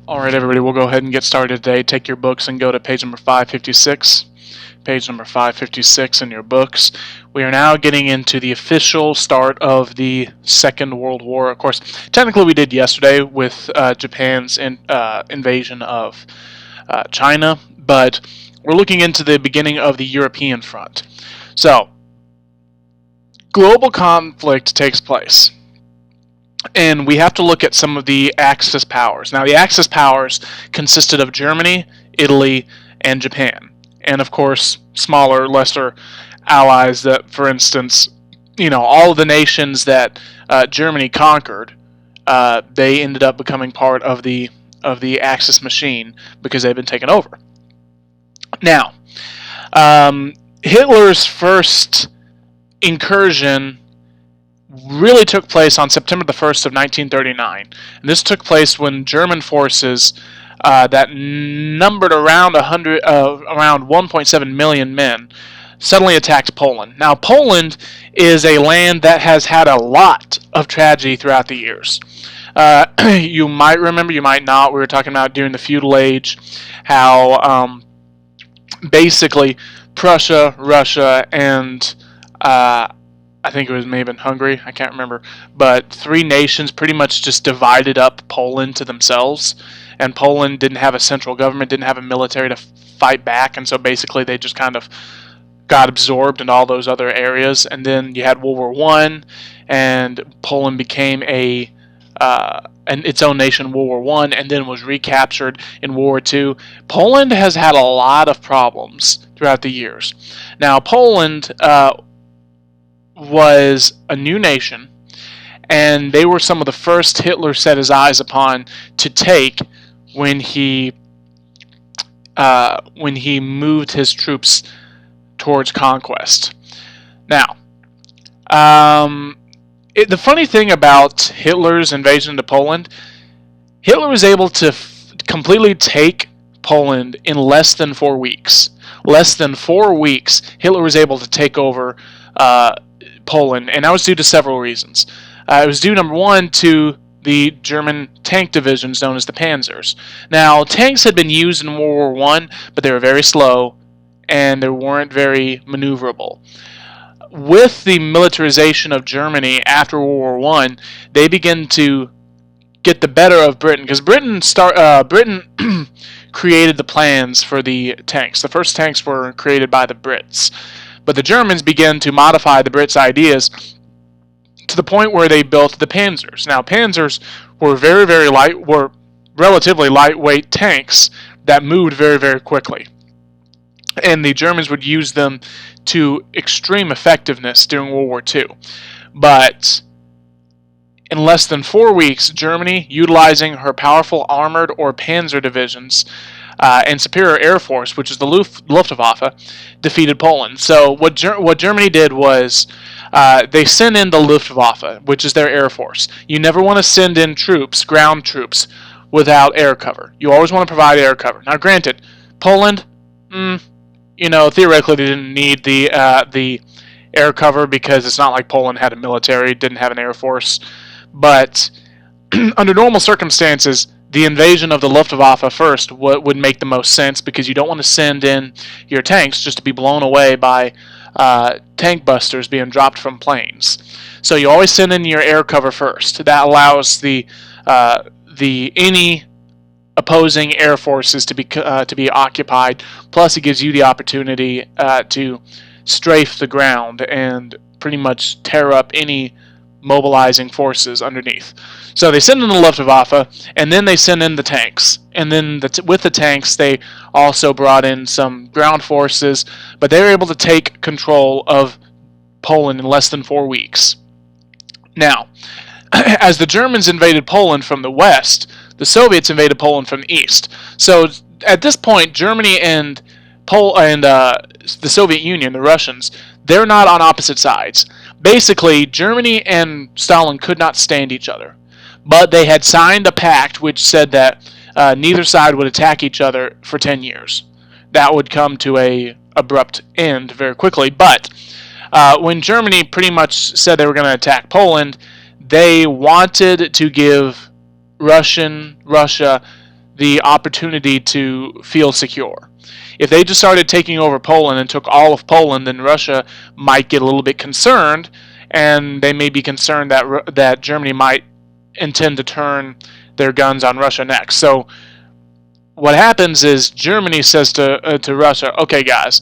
Alright, everybody, we'll go ahead and get started today. Take your books and go to page number 556. Page number 556 in your books. We are now getting into the official start of the Second World War. Of course, technically we did yesterday with Japan's invasion of China, but we're looking into the beginning of the European front. So, global conflict takes place. And we have to look at some of the Axis powers. Now, the Axis powers consisted of Germany, Italy, and Japan. And, of course, smaller, lesser allies that, for instance, all of the nations that Germany conquered, they ended up becoming part of the Axis machine because they've been taken over. Now, Hitler's first incursion really took place on September the 1st of 1939. And this took place when German forces that numbered around 1.7 million men suddenly attacked Poland. Now, Poland is a land that has had a lot of tragedy throughout the years. You might remember, you might not, we were talking about during the feudal age how basically Prussia, Russia, and I think it was maybe Hungary, I can't remember, but three nations pretty much just divided up Poland to themselves, and Poland didn't have a central government, didn't have a military to fight back, and so basically they just kind of got absorbed in all those other areas. And then you had World War I, and Poland became its own nation in World War I, and then was recaptured in World War II. Poland has had a lot of problems throughout the years. Now, Poland was a new nation, and they were some of the first Hitler set his eyes upon to take when he moved his troops towards conquest. Now, the funny thing about Hitler's invasion into Poland, Hitler was able to completely take Poland in less than 4 weeks. Less than 4 weeks, Hitler was able to take over Poland, and that was due to several reasons. It was due, number one, to the German tank divisions known as the Panzers. Now, tanks had been used in World War I, but they were very slow, and they weren't very maneuverable. With the militarization of Germany after World War I, they began to get the better of Britain, because Britain created the plans for the tanks. The first tanks were created by the Brits. But the Germans began to modify the Brits' ideas to the point where they built the Panzers. Now, Panzers were were relatively lightweight tanks that moved very, very quickly. And the Germans would use them to extreme effectiveness during World War II. But in less than 4 weeks, Germany, utilizing her powerful armored or Panzer divisions, and superior air force, which is the Luftwaffe, defeated Poland. So what Germany did was they sent in the Luftwaffe, which is their air force. You never want to send in troops, ground troops, without air cover. You always want to provide air cover. Now, granted, Poland, theoretically they didn't need the air cover because it's not like Poland had a military, didn't have an air force. But under normal circumstances, the invasion of the Luftwaffe first would make the most sense, because you don't want to send in your tanks just to be blown away by tank busters being dropped from planes. So you always send in your air cover first. That allows the any opposing air forces to be occupied. Plus, it gives you the opportunity to strafe the ground and pretty much tear up any mobilizing forces underneath. So they send in the Luftwaffe, and then they send in the tanks. And then with the tanks, they also brought in some ground forces, but they were able to take control of Poland in less than 4 weeks. Now, as the Germans invaded Poland from the west, the Soviets invaded Poland from the east. So at this point, Germany and the Soviet Union, the Russians, they're not on opposite sides. Basically, Germany and Stalin could not stand each other. But they had signed a pact which said that neither side would attack each other for 10 years. That would come to an abrupt end very quickly. But when Germany pretty much said they were going to attack Poland, they wanted to give Russia the opportunity to feel secure. If they just started taking over Poland and took all of Poland, then Russia might get a little bit concerned, and they may be concerned that Germany might intend to turn their guns on Russia next. So what happens is Germany says to Russia, okay guys,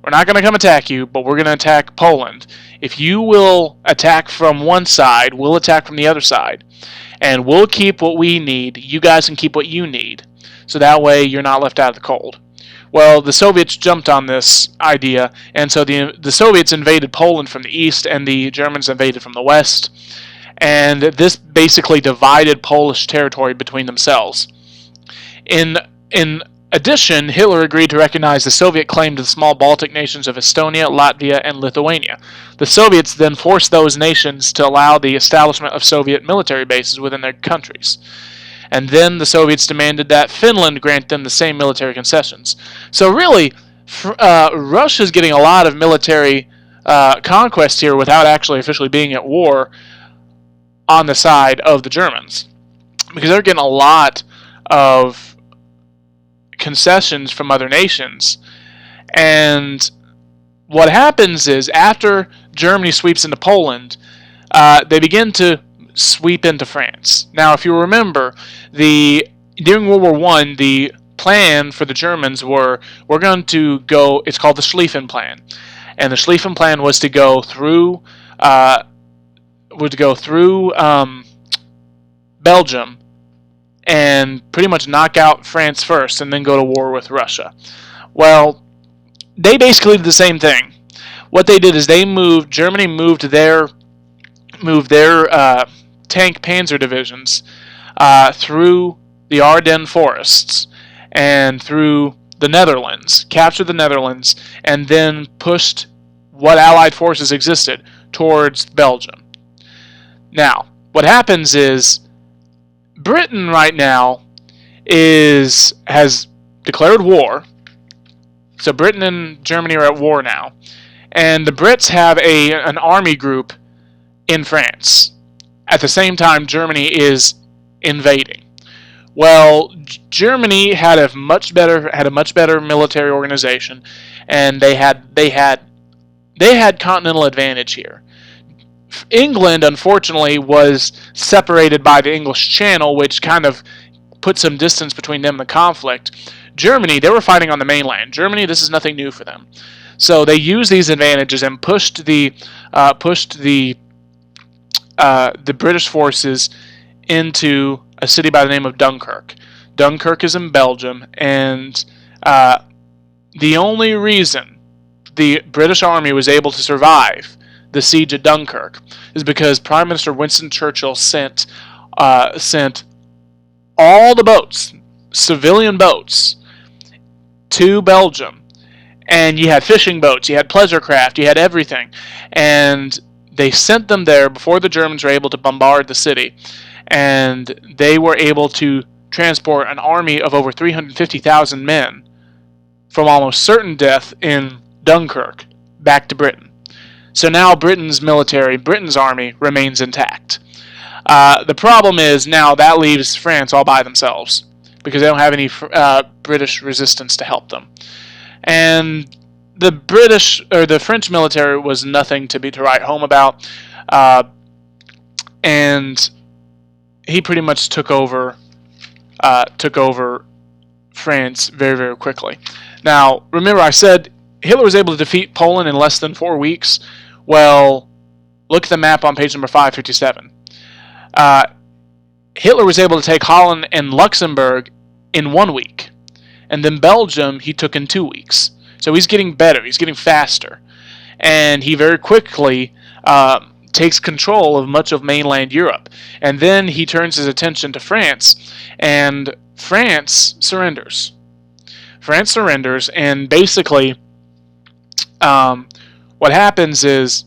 we're not going to come attack you, but we're going to attack Poland. If you will attack from one side, we'll attack from the other side. And we'll keep what we need. You guys can keep what you need. So that way you're not left out of the cold. Well, the Soviets jumped on this idea, and so the Soviets invaded Poland from the east, and the Germans invaded from the west. And this basically divided Polish territory between themselves. In addition, Hitler agreed to recognize the Soviet claim to the small Baltic nations of Estonia, Latvia, and Lithuania. The Soviets then forced those nations to allow the establishment of Soviet military bases within their countries. And then the Soviets demanded that Finland grant them the same military concessions. So really, Russia's getting a lot of military conquest here without actually officially being at war on the side of the Germans, because they're getting a lot of concessions from other nations. And what happens is, after Germany sweeps into Poland, they begin to sweep into France. Now, if you remember, during World War I, the plan for the Germans we're going to go, it's called the Schlieffen Plan. And the Schlieffen Plan was to go through Belgium and pretty much knock out France first and then go to war with Russia. Well, they basically did the same thing. What they did is Germany moved their tank panzer divisions through the Ardennes forests and through the Netherlands, captured the Netherlands, and then pushed what Allied forces existed towards Belgium. Now, what happens is Britain right now has declared war. So Britain and Germany are at war now. And the Brits have an army group in France. At the same time, Germany is invading. Well, Germany had a much better military organization, and they had continental advantage here. England, unfortunately, was separated by the English Channel, which kind of put some distance between them and the conflict. Germany, they were fighting on the mainland. Germany, this is nothing new for them. So they used these advantages and pushed the British forces into a city by the name of Dunkirk. Dunkirk is in Belgium, and the only reason the British Army was able to survive the siege of Dunkirk is because Prime Minister Winston Churchill sent all the boats, civilian boats, to Belgium. And you had fishing boats, you had pleasure craft, you had everything. And they sent them there before the Germans were able to bombard the city. And they were able to transport an army of over 350,000 men from almost certain death in Dunkirk back to Britain. So now Britain's army remains intact. The problem is now that leaves France all by themselves because they don't have any British resistance to help them. And the French military was nothing to write home about, and he pretty much took over France very, very quickly. Now, remember I said Hitler was able to defeat Poland in less than 4 weeks. Well, look at the map on page number 557. Hitler was able to take Holland and Luxembourg in 1 week. And then Belgium he took in 2 weeks. So he's getting better. He's getting faster. And he very quickly takes control of much of mainland Europe. And then he turns his attention to France. And France surrenders. France surrenders. And basically, what happens is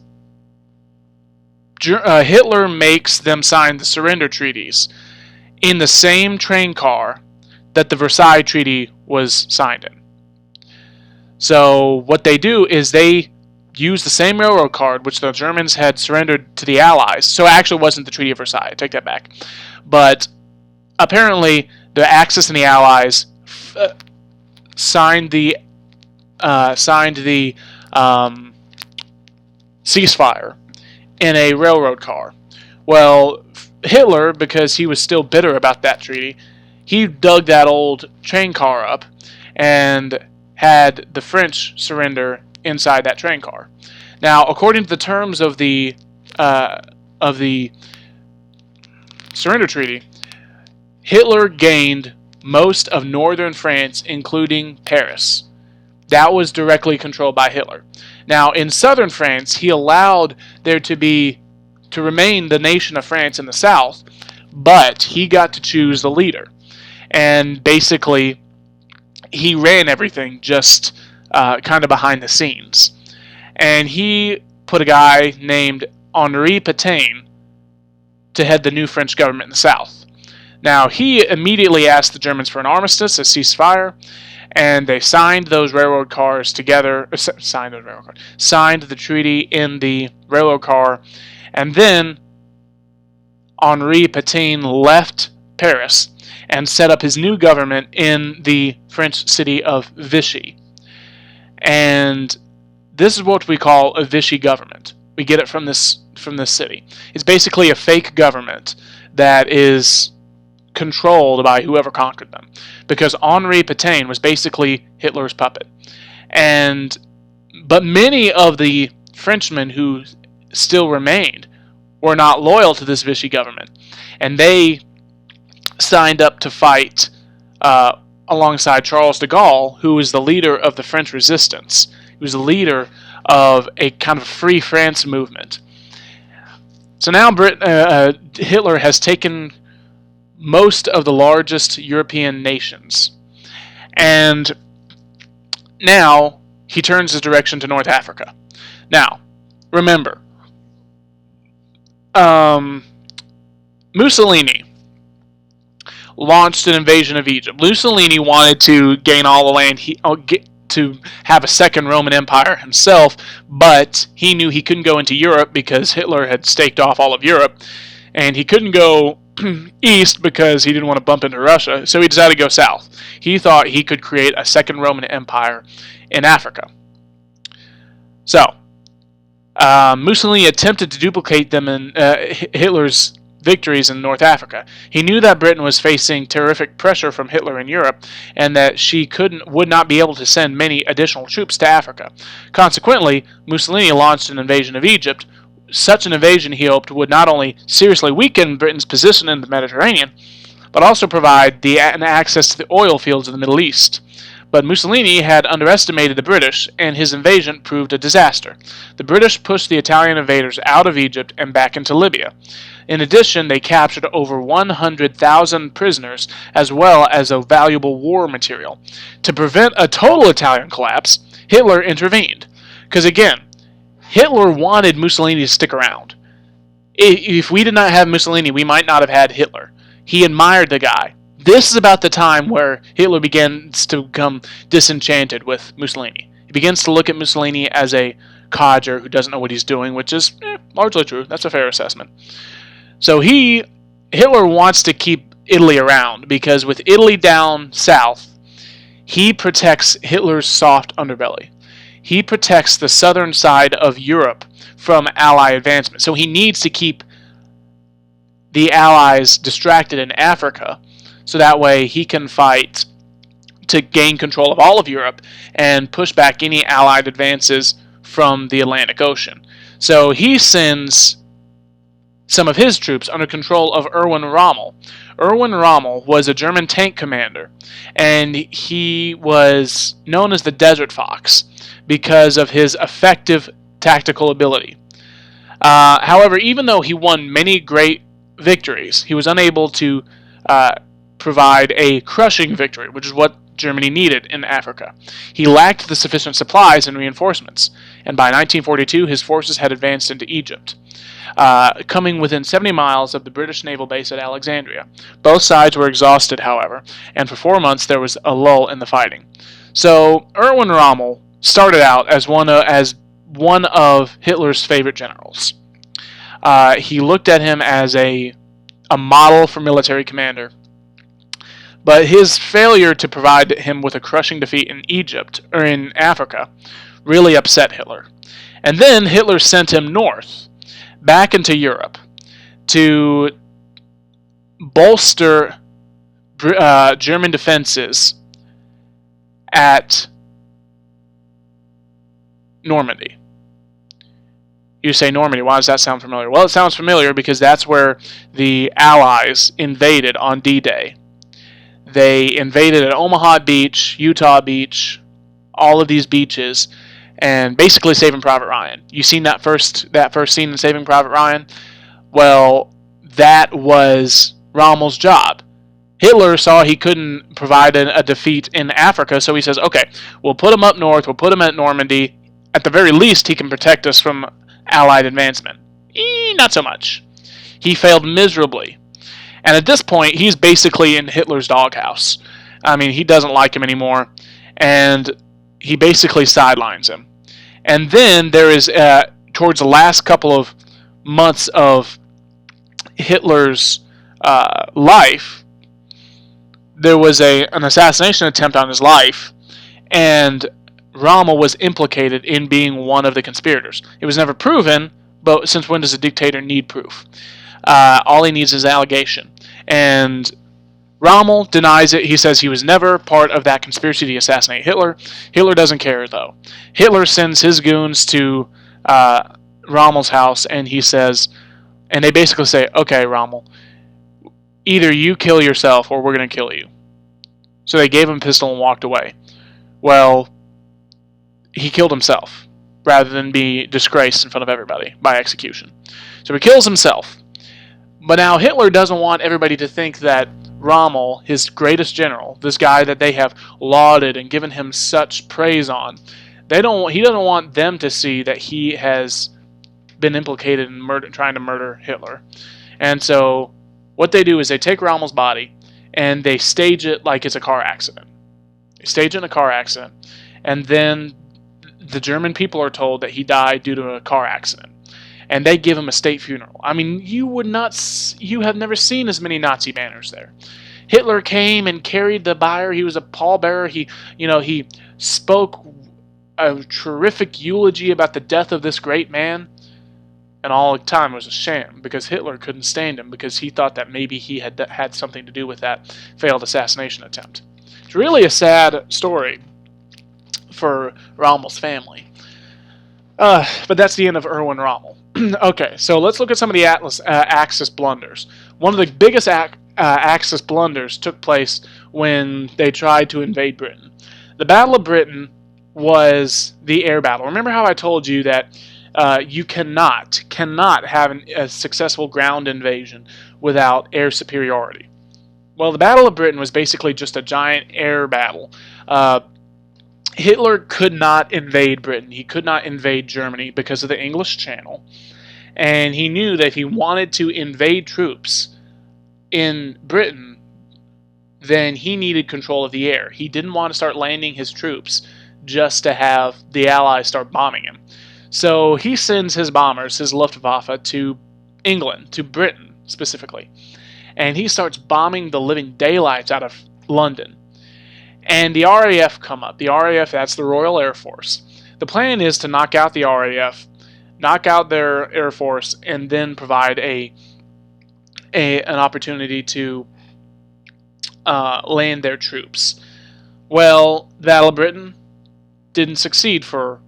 Hitler makes them sign the surrender treaties in the same train car that the Versailles Treaty was signed in. So what they do is they use the same railroad card which the Germans had surrendered to the Allies. So it actually wasn't the Treaty of Versailles. I take that back. But apparently the Axis and the Allies signed the ceasefire in a railroad car. Well, Hitler, because he was still bitter about that treaty, he dug that old train car up and had the French surrender inside that train car. Now, according to the terms of the surrender treaty, Hitler gained most of northern France, including Paris. That was directly controlled by Hitler. Now, in southern France, he allowed there to remain the nation of France in the south, but he got to choose the leader. And basically, he ran everything just kind of behind the scenes. And he put a guy named Henri Pétain to head the new French government in the south. Now, he immediately asked the Germans for an armistice, a ceasefire, and they signed those railroad cars together, signed the treaty in the railroad car, and then Henri Pétain left Paris and set up his new government in the French city of Vichy. And this is what we call a Vichy government. We get it from this city. It's basically a fake government that is controlled by whoever conquered them, because Henri Pétain was basically Hitler's puppet. But many of the Frenchmen who still remained were not loyal to this Vichy government, and they signed up to fight alongside Charles de Gaulle, who was the leader of the French resistance. He was the leader of a kind of free France movement. So now Hitler has taken most of the largest European nations, and now he turns his direction to North Africa. Now, remember, Mussolini launched an invasion of Egypt. Mussolini wanted to gain all the land, to have a second Roman Empire himself, but he knew he couldn't go into Europe because Hitler had staked off all of Europe, and he couldn't go east because he didn't want to bump into Russia, so he decided to go south. He thought he could create a second Roman Empire in Africa. So, Mussolini attempted to duplicate them in Hitler's victories in North Africa. He knew that Britain was facing terrific pressure from Hitler in Europe, and that she would not be able to send many additional troops to Africa. Consequently, Mussolini launched an invasion of Egypt. Such an invasion, he hoped, would not only seriously weaken Britain's position in the Mediterranean, but also provide an access to the oil fields of the Middle East. But Mussolini had underestimated the British, and his invasion proved a disaster. The British pushed the Italian invaders out of Egypt and back into Libya. In addition, they captured over 100,000 prisoners, as well as a valuable war material. To prevent a total Italian collapse, Hitler intervened. Because again, Hitler wanted Mussolini to stick around. If we did not have Mussolini, we might not have had Hitler. He admired the guy. This is about the time where Hitler begins to become disenchanted with Mussolini. He begins to look at Mussolini as a codger who doesn't know what he's doing, which is largely true. That's a fair assessment. So Hitler wants to keep Italy around, because with Italy down south, he protects Hitler's soft underbelly. He protects the southern side of Europe from Ally advancement. So he needs to keep the Allies distracted in Africa, so that way he can fight to gain control of all of Europe and push back any Allied advances from the Atlantic Ocean. So he sends some of his troops under control of Erwin Rommel. Erwin Rommel was a German tank commander, and he was known as the Desert Fox because of his effective tactical ability. However, even though he won many great victories, he was unable to provide a crushing victory, which is what Germany needed in Africa. He lacked the sufficient supplies and reinforcements, and by 1942 his forces had advanced into Egypt, coming within 70 miles of the British naval base at Alexandria. Both sides were exhausted, however, and for 4 months there was a lull in the fighting. So Erwin Rommel started out as one of Hitler's favorite generals. He looked at him as a model for military commander. But his failure to provide him with a crushing defeat in Egypt, or in Africa, really upset Hitler. And then Hitler sent him north, back into Europe, to bolster German defenses at Normandy. You say Normandy, why does that sound familiar? Well, it sounds familiar because that's where the Allies invaded on D-Day. They invaded at Omaha Beach, Utah Beach, all of these beaches, and basically Saving Private Ryan. You seen that first scene in Saving Private Ryan? Well, that was Rommel's job. Hitler saw he couldn't provide a defeat in Africa, so he says, okay, we'll put him up north, we'll put him at Normandy. At the very least, he can protect us from Allied advancement. Not so much. He failed miserably. And at this point, he's basically in Hitler's doghouse. I mean, he doesn't like him anymore, and he basically sidelines him. And then there is, towards the last couple of months of Hitler's life, there was an assassination attempt on his life, and Rommel was implicated in being one of the conspirators. It was never proven, but since when does a dictator need proof? All he needs is an allegation. And Rommel denies it. He says he was never part of that conspiracy to assassinate Hitler. Hitler doesn't care, though. Hitler sends his goons to Rommel's house, and he says, and they basically say, okay, Rommel, either you kill yourself or we're going to kill you. So they gave him a pistol and walked away. Well, he killed himself rather than be disgraced in front of everybody by execution. So he kills himself. But now Hitler doesn't want everybody to think that Rommel, his greatest general, this guy that they have lauded and given him such praise on, he doesn't want them to see that he has been implicated in trying to murder Hitler. And so what they do is they take Rommel's body and they stage it like it's a car accident. They stage it in a car accident, and then the German people are told that he died due to a car accident. And they give him a state funeral. I mean, you have never seen as many Nazi banners there. Hitler came and carried the bier. He was a pallbearer. He spoke a terrific eulogy about the death of this great man. And all the time it was a sham because Hitler couldn't stand him because he thought that maybe he had something to do with that failed assassination attempt. It's really a sad story for Rommel's family. But that's the end of Erwin Rommel. Okay, so let's look at some of the Axis blunders. One of the biggest Axis blunders took place when they tried to invade Britain. The Battle of Britain was the air battle. Remember how I told you that you cannot have a successful ground invasion without air superiority? Well, the Battle of Britain was basically just a giant air battle. Hitler could not invade Britain. He could not invade Germany because of the English Channel. And he knew that if he wanted to invade troops in Britain, then he needed control of the air. He didn't want to start landing his troops just to have the Allies start bombing him. So he sends his bombers, his Luftwaffe, to England, to Britain specifically. And he starts bombing the living daylights out of London. And the RAF come up. The RAF, that's the Royal Air Force. The plan is to knock out the RAF, knock out their Air Force, and then provide an opportunity to land their troops. Well, the Battle of Britain didn't succeed for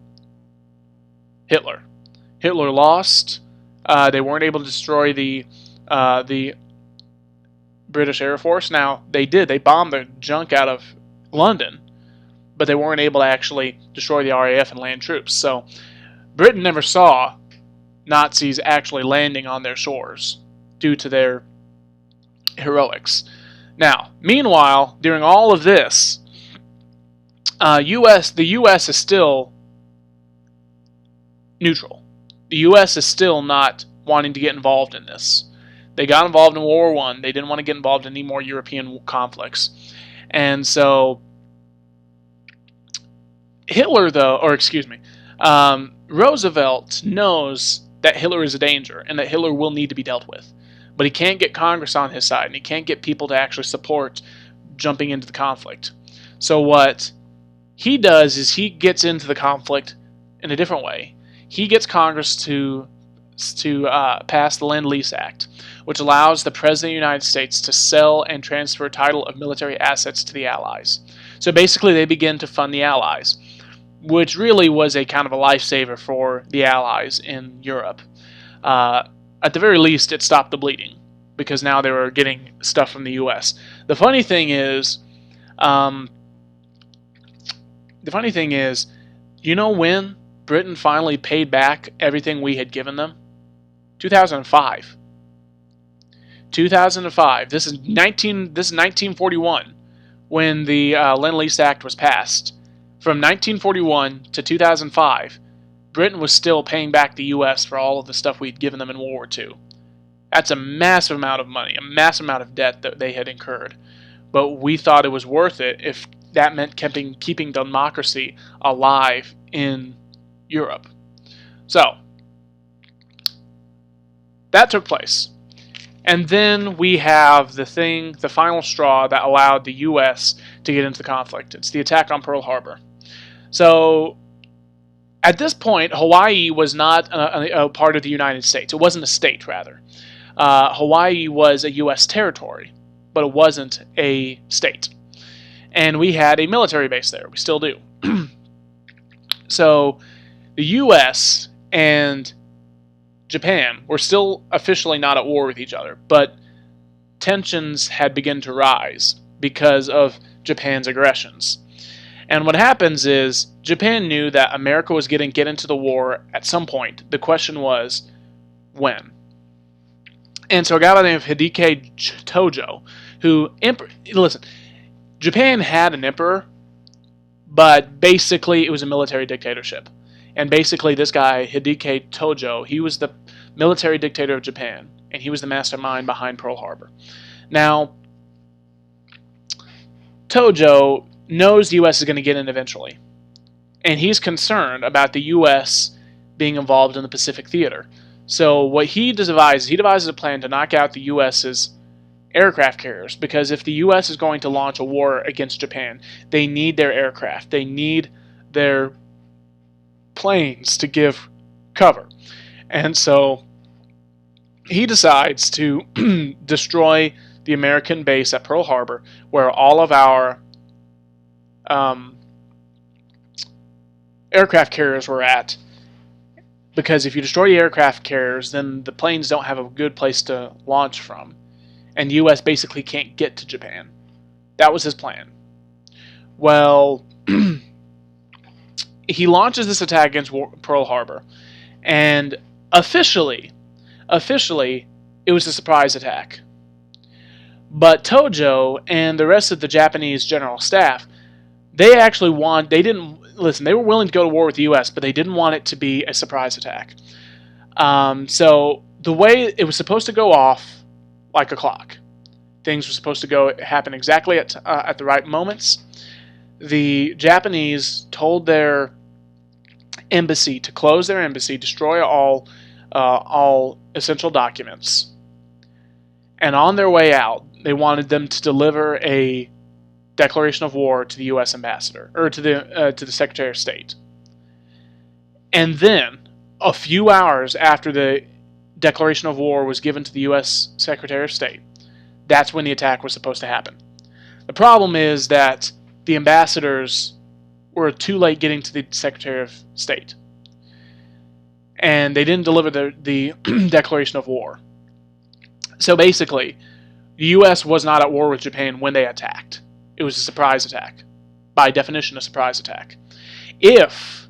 Hitler. Hitler lost. They weren't able to destroy the British Air Force. Now, they did. They bombed the junk out of London, but they weren't able to actually destroy the RAF and land troops. So Britain never saw Nazis actually landing on their shores due to their heroics. Now, meanwhile, during all of this, the U.S. is still neutral. The U.S. is still not wanting to get involved in this. They got involved in World War I. They didn't want to get involved in any more European conflicts. And so Roosevelt knows that Hitler is a danger and that Hitler will need to be dealt with. But he can't get Congress on his side, and he can't get people to actually support jumping into the conflict. So what he does is he gets into the conflict in a different way. He gets Congress to pass the Lend-Lease Act, which allows the President of the United States to sell and transfer title of military assets to the Allies. So basically they begin to fund the Allies, which really was a kind of a lifesaver for the Allies in Europe. At the very least, it stopped the bleeding, because now they were getting stuff from the U.S. The funny thing is, you know when Britain finally paid back everything we had given them? 2005. 2005. This is 1941 when the Lend-Lease Act was passed. From 1941 to 2005, Britain was still paying back the U.S. for all of the stuff we'd given them in World War II. That's a massive amount of money, a massive amount of debt that they had incurred. But we thought it was worth it if that meant keeping democracy alive in Europe. So, that took place. And then we have the final straw that allowed the U.S. to get into the conflict. It's the attack on Pearl Harbor. So, at this point, Hawaii was not a part of the United States. It wasn't a state, rather. Hawaii was a U.S. territory, but it wasn't a state. And we had a military base there. We still do. So, the U.S. and Japan were still officially not at war with each other, but tensions had begun to rise because of Japan's aggressions. And what happens is, Japan knew that America was going to get into the war at some point. The question was, when? And so a guy by the name of Hideki Tojo, listen, Japan had an emperor, but basically it was a military dictatorship. And basically this guy, Hideki Tojo, he was the military dictator of Japan, and he was the mastermind behind Pearl Harbor. Now, Tojo knows the U.S. is going to get in eventually, and he's concerned about the U.S. being involved in the Pacific Theater. So what he devises a plan to knock out the U.S.'s aircraft carriers, because if the U.S. is going to launch a war against Japan, they need their aircraft. They need their planes to give cover. And so he decides to destroy the American base at Pearl Harbor, where all of our aircraft carriers were at, because if you destroy the aircraft carriers, then the planes don't have a good place to launch from, and the U.S. basically can't get to Japan. That was his plan. Well, he launches this attack against Pearl Harbor, and officially, it was a surprise attack. But Tojo and the rest of the Japanese general staff, they were willing to go to war with the U.S., but they didn't want it to be a surprise attack. So the way it was supposed to go off like a clock. Things were supposed to happen exactly at the right moments. The Japanese told their embassy to close their embassy, destroy all essential documents, and on their way out, they wanted them to deliver a declaration of war to the U.S. ambassador, or to the Secretary of State. And then, a few hours after the declaration of war was given to the U.S. Secretary of State, that's when the attack was supposed to happen. The problem is that the ambassadors were too late getting to the Secretary of State, and they didn't deliver the declaration of war. So basically, the U.S. was not at war with Japan when they attacked. It was a surprise attack. By definition, a surprise attack. If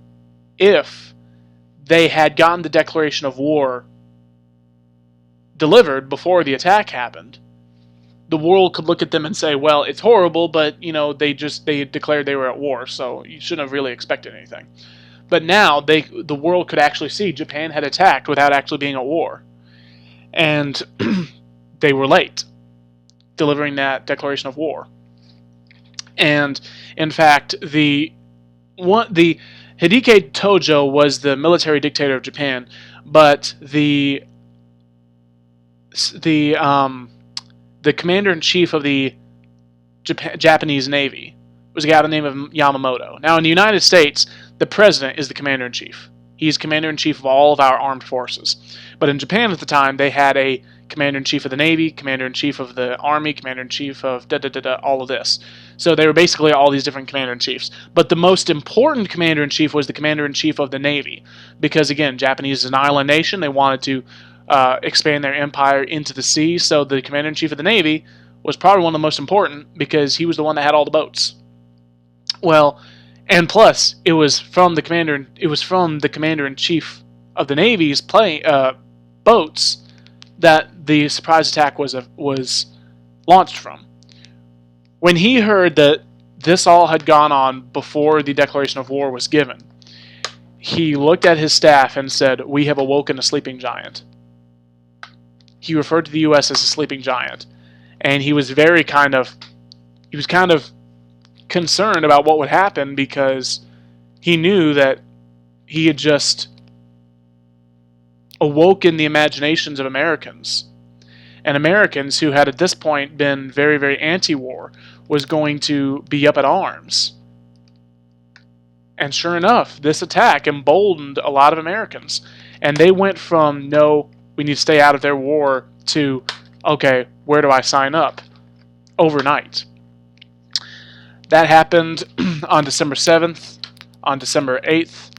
they had gotten the declaration of war delivered before the attack happened, the world could look at them and say, well, it's horrible, but they declared they were at war, so you shouldn't have really expected anything. But now the world could actually see Japan had attacked without actually being at war. And they were late delivering that declaration of war. And in fact, the Hideki Tojo was the military dictator of Japan, but the commander-in-chief of the Japanese Navy. It was a guy by the name of Yamamoto. Now, in the United States, the president is the commander-in-chief. He's commander-in-chief of all of our armed forces. But in Japan at the time, they had a commander-in-chief of the Navy, commander-in-chief of the Army, commander-in-chief of all of this. So they were basically all these different commander-in-chiefs. But the most important commander-in-chief was the commander-in-chief of the Navy. Because, again, Japanese is an island nation. They wanted to expand their empire into the sea. So the commander-in-chief of the Navy was probably one of the most important because he was the one that had all the boats. Well, and plus, it was from the commander-in-chief of the Navy's boats that the surprise attack was launched from. When he heard that this all had gone on before the declaration of war was given, he looked at his staff and said, "We have awoken a sleeping giant." He referred to the U.S. as a sleeping giant, and he was kind of concerned about what would happen because he knew that he had just awoken the imaginations of Americans. And Americans who had at this point been very, very anti-war was going to be up at arms. And sure enough, this attack emboldened a lot of Americans. And they went from, no, we need to stay out of their war, to, okay, where do I sign up? Overnight. That happened on December 7th. On December 8th,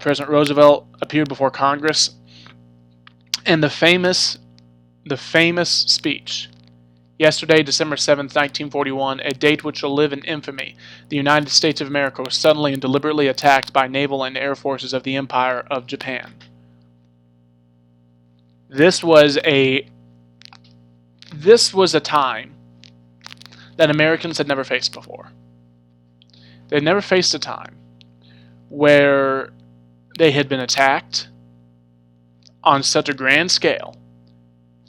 President Roosevelt appeared before Congress, and the famous speech, yesterday, December 7th, 1941, a date which will live in infamy, the United States of America was suddenly and deliberately attacked by naval and air forces of the Empire of Japan. This was a time that Americans had never faced before. They had never faced a time where they had been attacked on such a grand scale.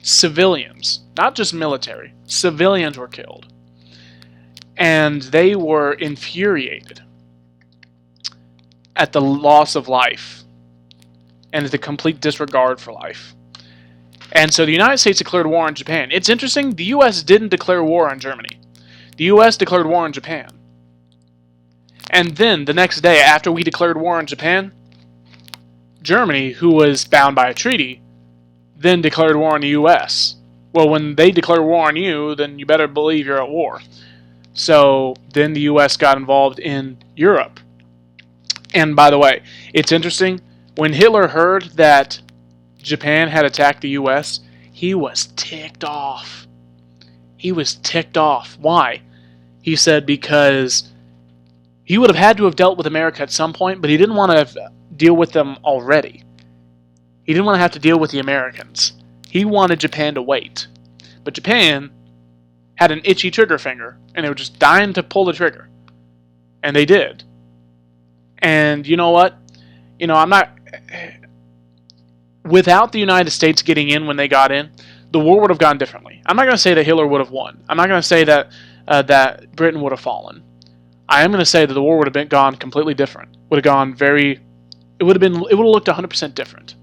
Civilians, not just military, civilians were killed. And they were infuriated at the loss of life and at the complete disregard for life. And so the United States declared war on Japan. It's interesting, the U.S. didn't declare war on Germany. The U.S. declared war on Japan. And then, the next day, after we declared war on Japan, Germany, who was bound by a treaty, then declared war on the U.S. Well, when they declare war on you, then you better believe you're at war. So, then the U.S. got involved in Europe. And by the way, it's interesting, when Hitler heard that Japan had attacked the U.S., he was ticked off. He was ticked off. Why? He said because he would have had to have dealt with America at some point, but he didn't want to deal with them already. He didn't want to have to deal with the Americans. He wanted Japan to wait. But Japan had an itchy trigger finger, and they were just dying to pull the trigger. And they did. And you know what? Without the United States getting in when they got in, the war would have gone differently. I'm not going to say that Hitler would have won. I'm not going to say that Britain would have fallen. I am going to say that the war would have gone completely different. It would have looked 100% different.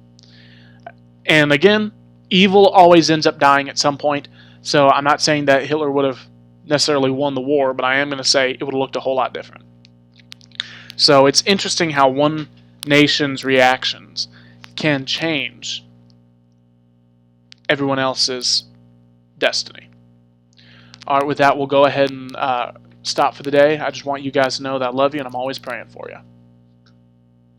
And again, evil always ends up dying at some point. So I'm not saying that Hitler would have necessarily won the war, but I am going to say it would have looked a whole lot different. So it's interesting how one nation's reactions can change everyone else's destiny. All right, with that, we'll go ahead and stop for the day. I just want you guys to know that I love you and I'm always praying for you.